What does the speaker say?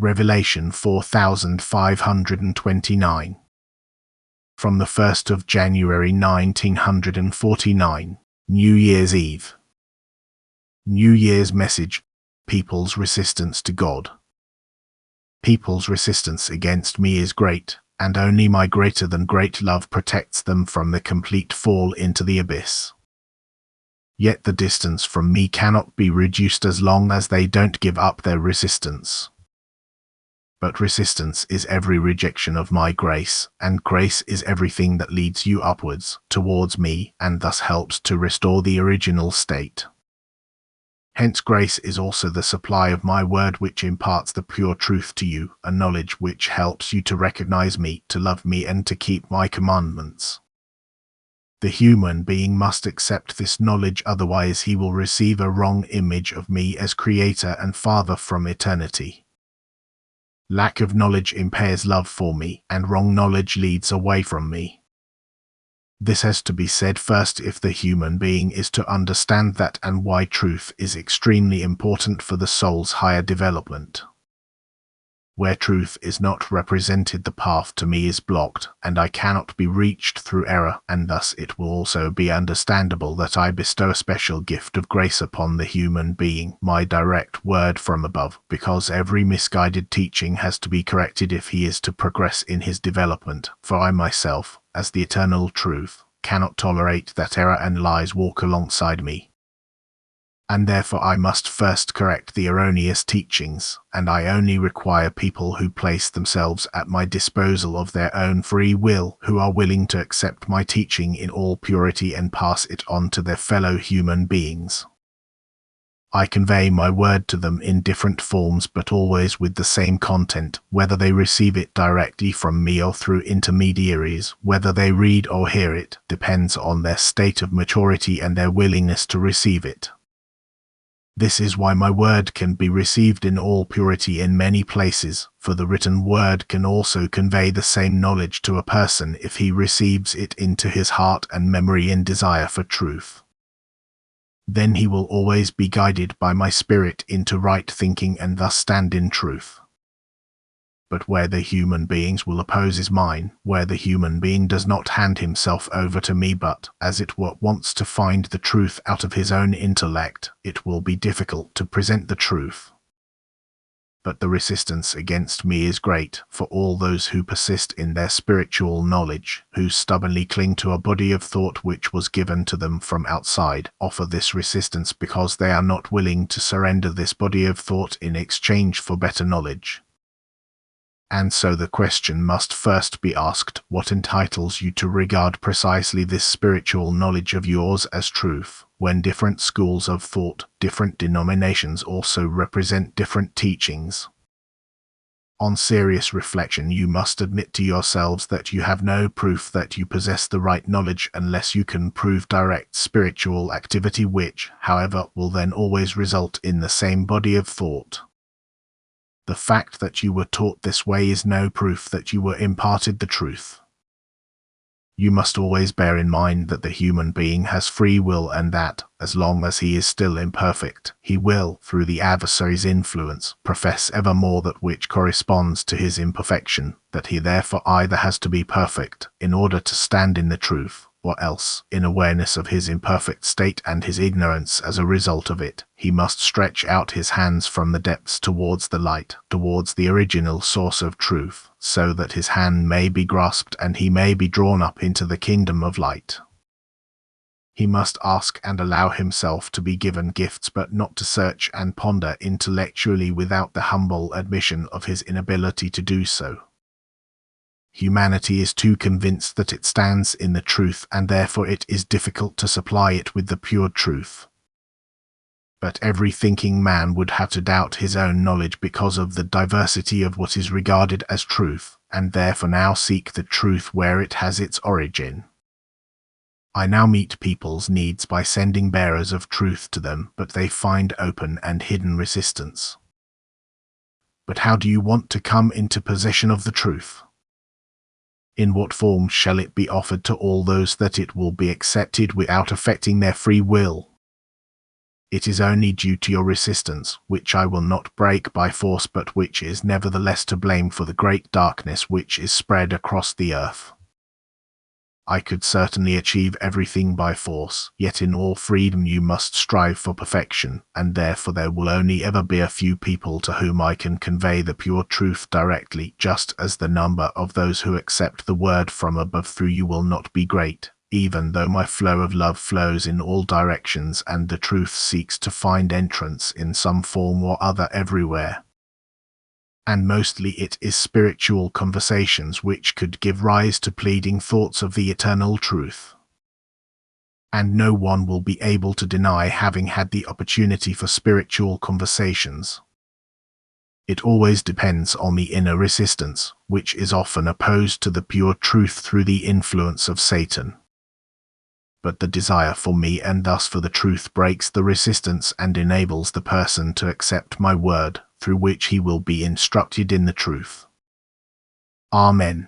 Revelation 4529. From the 1st of January 1949, New Year's Eve. New Year's message: People's resistance to God. People's resistance against me is great, and only my greater than great love protects them from the complete fall into the abyss. Yet the distance from me cannot be reduced as long as they don't give up their resistance. But resistance is every rejection of my grace, and grace is everything that leads you upwards, towards me, and thus helps to restore the original state. Hence grace is also the supply of my word, which imparts the pure truth to you, a knowledge which helps you to recognize me, to love me, and to keep my commandments. The human being must accept this knowledge, otherwise he will receive a wrong image of me as Creator and Father from eternity. Lack of knowledge impairs love for me, and wrong knowledge leads away from me. This has to be said first if the human being is to understand that and why truth is extremely important for the soul's higher development. Where truth is not represented, the path to me is blocked, and I cannot be reached through error, and thus it will also be understandable that I bestow a special gift of grace upon the human being, my direct word from above, because every misguided teaching has to be corrected if he is to progress in his development, for I myself, as the eternal truth, cannot tolerate that error and lies walk alongside me. And therefore I must first correct the erroneous teachings, and I only require people who place themselves at my disposal of their own free will, who are willing to accept my teaching in all purity and pass it on to their fellow human beings. I convey my word to them in different forms, but always with the same content, whether they receive it directly from me or through intermediaries. Whether they read or hear it depends on their state of maturity and their willingness to receive it. This is why my word can be received in all purity in many places, for the written word can also convey the same knowledge to a person if he receives it into his heart and memory in desire for truth. Then he will always be guided by my spirit into right thinking and thus stand in truth. But where the human beings will oppose is mine, where the human being does not hand himself over to me but, as it were, wants to find the truth out of his own intellect, it will be difficult to present the truth. But the resistance against me is great, for all those who persist in their spiritual knowledge, who stubbornly cling to a body of thought which was given to them from outside, offer this resistance because they are not willing to surrender this body of thought in exchange for better knowledge. And so the question must first be asked, what entitles you to regard precisely this spiritual knowledge of yours as truth, when different schools of thought, different denominations also represent different teachings? On serious reflection, you must admit to yourselves that you have no proof that you possess the right knowledge unless you can prove direct spiritual activity, which, however, will then always result in the same body of thought. The fact that you were taught this way is no proof that you were imparted the truth. You must always bear in mind that the human being has free will, and that, as long as he is still imperfect, he will, through the adversary's influence, profess evermore that which corresponds to his imperfection, that he therefore either has to be perfect in order to stand in the truth, or else, in awareness of his imperfect state and his ignorance as a result of it, he must stretch out his hands from the depths towards the light, towards the original source of truth, so that his hand may be grasped and he may be drawn up into the kingdom of light. He must ask and allow himself to be given gifts, but not to search and ponder intellectually without the humble admission of his inability to do so. Humanity is too convinced that it stands in the truth, and therefore it is difficult to supply it with the pure truth. But every thinking man would have to doubt his own knowledge because of the diversity of what is regarded as truth, and therefore now seek the truth where it has its origin. I now meet people's needs by sending bearers of truth to them, but they find open and hidden resistance. But how do you want to come into possession of the truth? In what form shall it be offered to all those that it will be accepted without affecting their free will? It is only due to your resistance, which I will not break by force but which is nevertheless to blame for the great darkness which is spread across the earth. I could certainly achieve everything by force, yet in all freedom you must strive for perfection, and therefore there will only ever be a few people to whom I can convey the pure truth directly, just as the number of those who accept the word from above through you will not be great, even though my flow of love flows in all directions and the truth seeks to find entrance in some form or other everywhere. And mostly it is spiritual conversations which could give rise to pleading thoughts of the eternal truth. And no one will be able to deny having had the opportunity for spiritual conversations. It always depends on the inner resistance, which is often opposed to the pure truth through the influence of Satan. But the desire for me and thus for the truth breaks the resistance and enables the person to accept my word, through which he will be instructed in the truth. Amen.